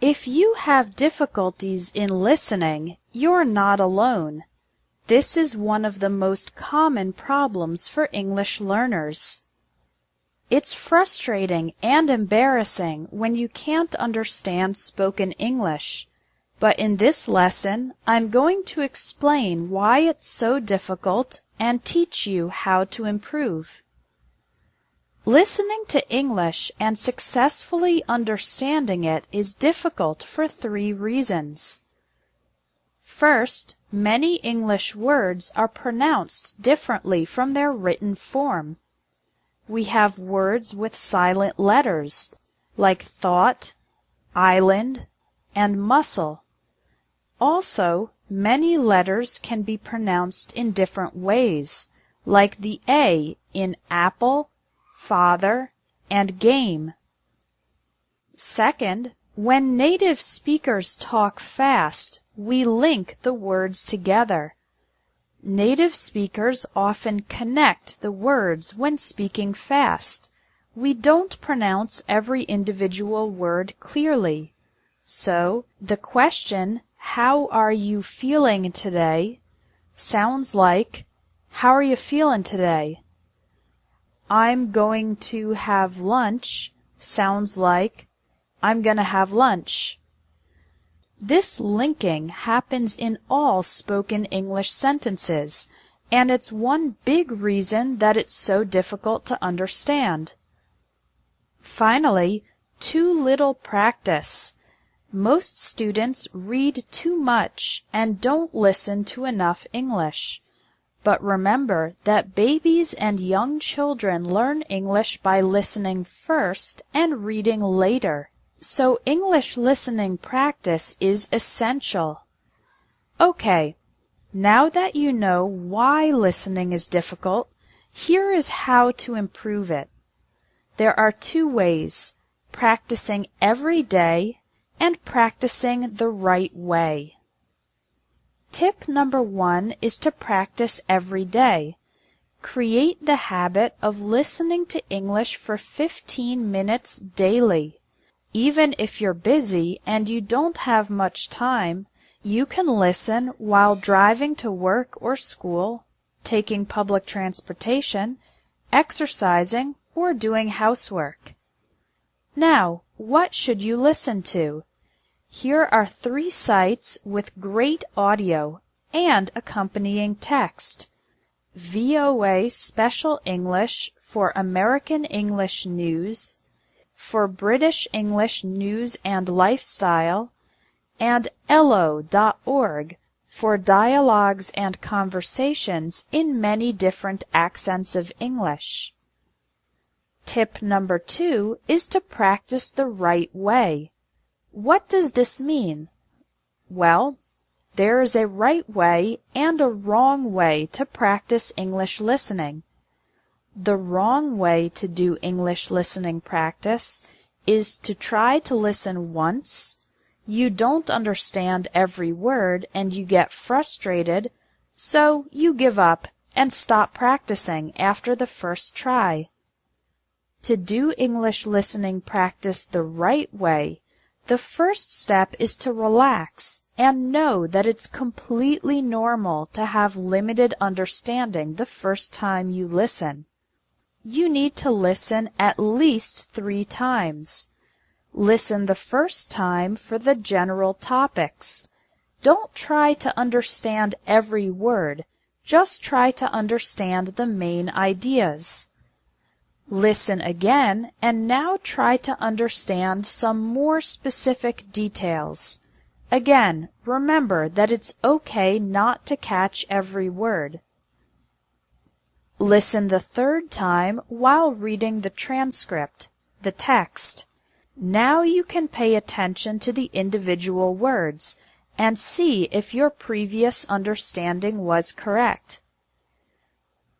If you have difficulties in listening, you're not alone. This is one of the most common problems for English learners. It's frustrating and embarrassing when you can't understand spoken English, but in this lesson, I'm going to explain why it's so difficult and teach you how to improve. Listening to English and successfully understanding it is difficult for 3 reasons. First, many English words are pronounced differently from their written form. We have words with silent letters, like thought, island, and muscle. Also, many letters can be pronounced in different ways, like the A in apple, father, and game. Second, when native speakers talk fast, we link the words together. Native speakers often connect the words when speaking fast. We don't pronounce every individual word clearly. So, the question, "How are you feeling today?" sounds like, "How are you feeling today?" "I'm going to have lunch" sounds like, "I'm gonna have lunch." This linking happens in all spoken English sentences, and it's one big reason that it's so difficult to understand. Finally, too little practice. Most students read too much and don't listen to enough English. But remember that babies and young children learn English by listening first and reading later. So English listening practice is essential. Okay, now that you know why listening is difficult, here is how to improve it. There are 2 ways: practicing every day and practicing the right way. Tip number 1 is to practice every day. Create the habit of listening to English for 15 minutes daily. Even if you're busy and you don't have much time, you can listen while driving to work or school, taking public transportation, exercising, or doing housework. Now, what should you listen to? Here are 3 sites with great audio and accompanying text. VOA Special English for American English News, for British English News and Lifestyle, and Ello.org for dialogues and conversations in many different accents of English. Tip number 2 is to practice the right way. What does this mean? Well, there is a right way and a wrong way to practice English listening. The wrong way to do English listening practice is to try to listen once, you don't understand every word and you get frustrated, so you give up and stop practicing after the first try. To do English listening practice the right way, the first step is to relax and know that it's completely normal to have limited understanding the first time you listen. You need to listen at least 3 times. Listen the first time for the general topics. Don't try to understand every word, just try to understand the main ideas. Listen again and now try to understand some more specific details. Again, remember that it's okay not to catch every word. Listen the 3rd time while reading the transcript, the text. Now you can pay attention to the individual words and see if your previous understanding was correct.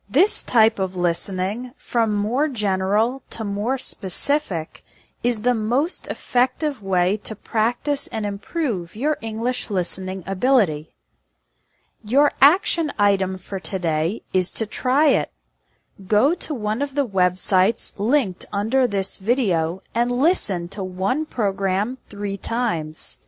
This type of listening, from more general to more specific, is the most effective way to practice and improve your English listening ability. Your action item for today is to try it. Go to one of the websites linked under this video and listen to one program 3 times.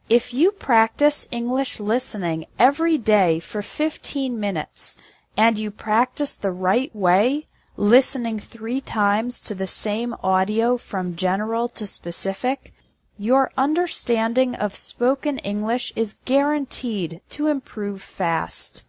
If you practice English listening every day for 15 minutes and you practice the right way, listening 3 times to the same audio from general to specific, your understanding of spoken English is guaranteed to improve fast.